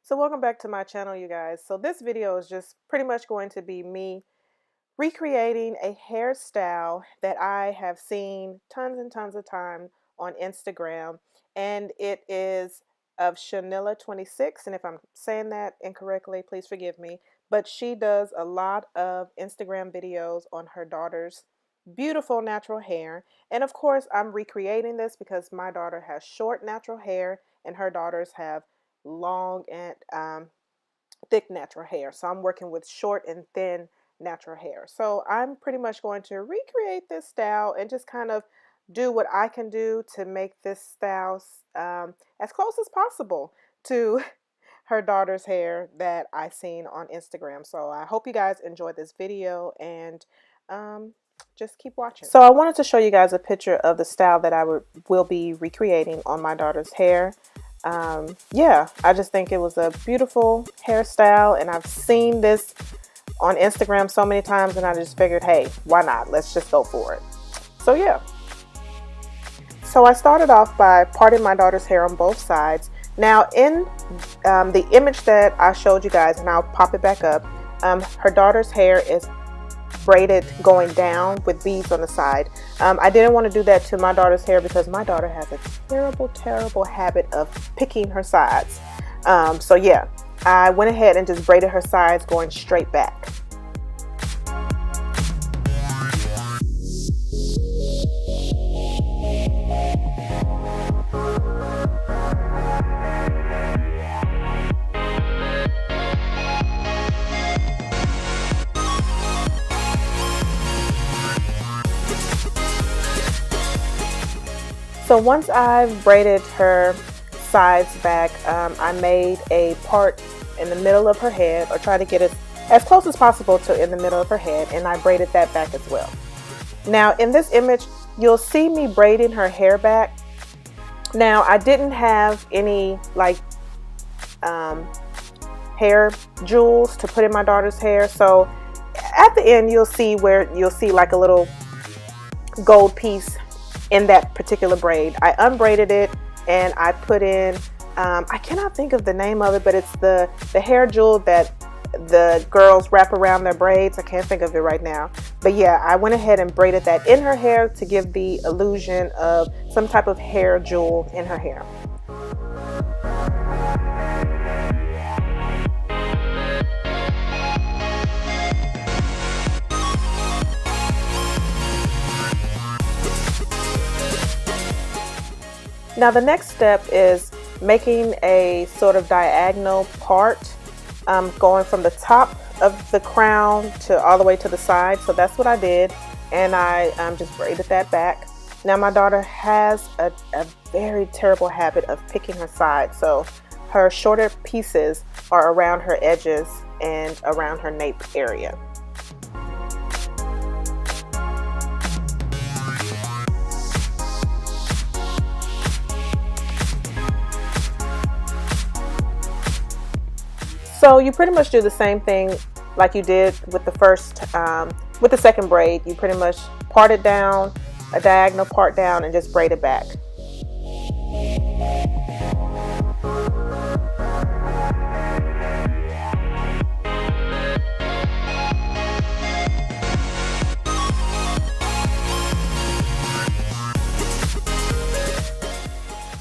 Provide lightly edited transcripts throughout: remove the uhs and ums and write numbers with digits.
So welcome back to my channel, you guys. So this video is just pretty much going to be me recreating a hairstyle that I have seen tons and tons of time on Instagram, and it is of Shanillia26. And if I'm saying that incorrectly, please forgive me, but she does a lot of Instagram videos on her daughter's beautiful natural hair. And of course, I'm recreating this because my daughter has short natural hair and her daughters have long and thick natural hair. So I'm working with short and thin natural hair. So I'm pretty much going to recreate this style and just kind of do what I can do to make this style as close as possible to her daughter's hair that I seen on Instagram. So I hope you guys enjoy this video and just keep watching. So I wanted to show you guys a picture of the style that I will be recreating on my daughter's hair. Yeah, I just think it was a beautiful hairstyle, and I've seen this on Instagram so many times, and I just figured, hey, why not? Let's just go for it. So yeah. So I started off by parting my daughter's hair on both sides. Now in the image that I showed you guys, and I'll pop it back up, her daughter's hair is braided going down with beads on the side. I didn't want to do that to my daughter's hair because my daughter has a terrible habit of picking her sides. So yeah, I went ahead and just braided her sides going straight back. So once I've braided her sides back, I made a part in the middle of her head, or try to get it as close as possible to in the middle of her head, and I braided that back as well. Now in this image, you'll see me braiding her hair back. Now I didn't have any like hair jewels to put in my daughter's hair, so at the end you'll see where you'll see like a little gold piece in that particular braid. I unbraided it and I put in I cannot think of the name of it, but it's the hair jewel that the girls wrap around their braids. I can't think of it right now, but yeah, I went ahead and braided that in her hair to give the illusion of some type of hair jewel in her hair. Now the next step is making a sort of diagonal part, going from the top of the crown to all the way to the side. So that's what I did, and I just braided that back. Now my daughter has a very terrible habit of picking her sides, so her shorter pieces are around her edges and around her nape area. So you pretty much do the same thing like you did with the first, with the second braid. You pretty much part it down, a diagonal part down, and just braid it back.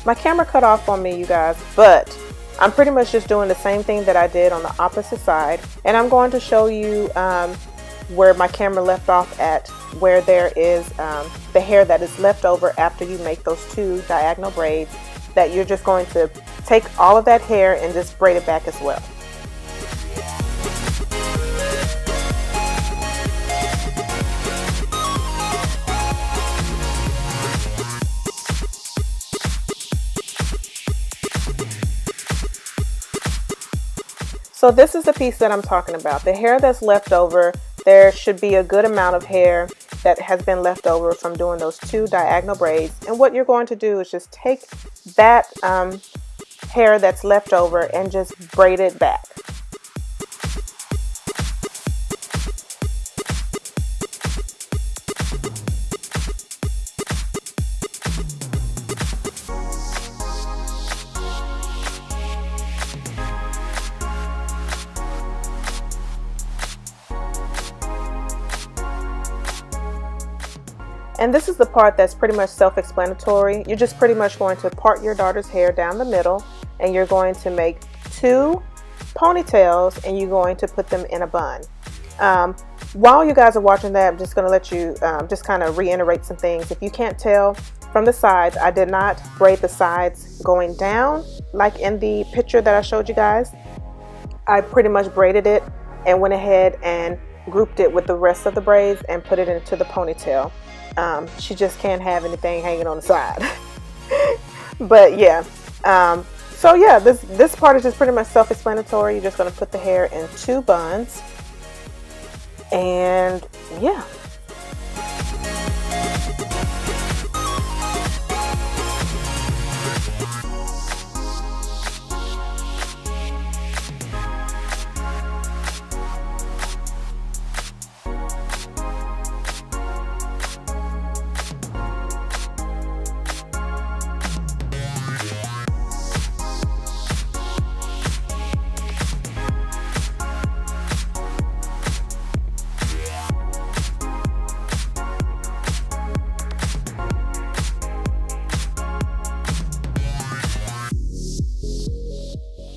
My camera cut off on me, you guys, but I'm pretty much just doing the same thing that I did on the opposite side, and I'm going to show you where my camera left off at, where there is the hair that is left over after you make those two diagonal braids, that you're just going to take all of that hair and just braid it back as well. So this is the piece that I'm talking about. The hair that's left over, there should be a good amount of hair that has been left over from doing those two diagonal braids. And what you're going to do is just take that hair that's left over and just braid it back. And this is the part that's pretty much self-explanatory. You're just pretty much going to part your daughter's hair down the middle, and you're going to make 2 ponytails, and you're going to put them in a bun. While you guys are watching that, I'm just going to let you just kind of reiterate some things. If you can't tell from the sides, I did not braid the sides going down like in the picture that I showed you guys. I pretty much braided it and went ahead and grouped it with the rest of the braids and put it into the ponytail. She just can't have anything hanging on the side. But yeah, so yeah, this part is just pretty much self-explanatory. You're just going to put the hair in 2 buns, and yeah.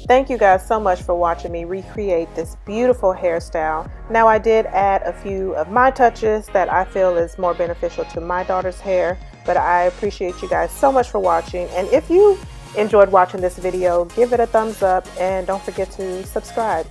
Thank you guys so much for watching me recreate this beautiful hairstyle. Now, I did add a few of my touches that I feel is more beneficial to my daughter's hair, but I appreciate you guys so much for watching. And if you enjoyed watching this video, give it a thumbs up and don't forget to subscribe.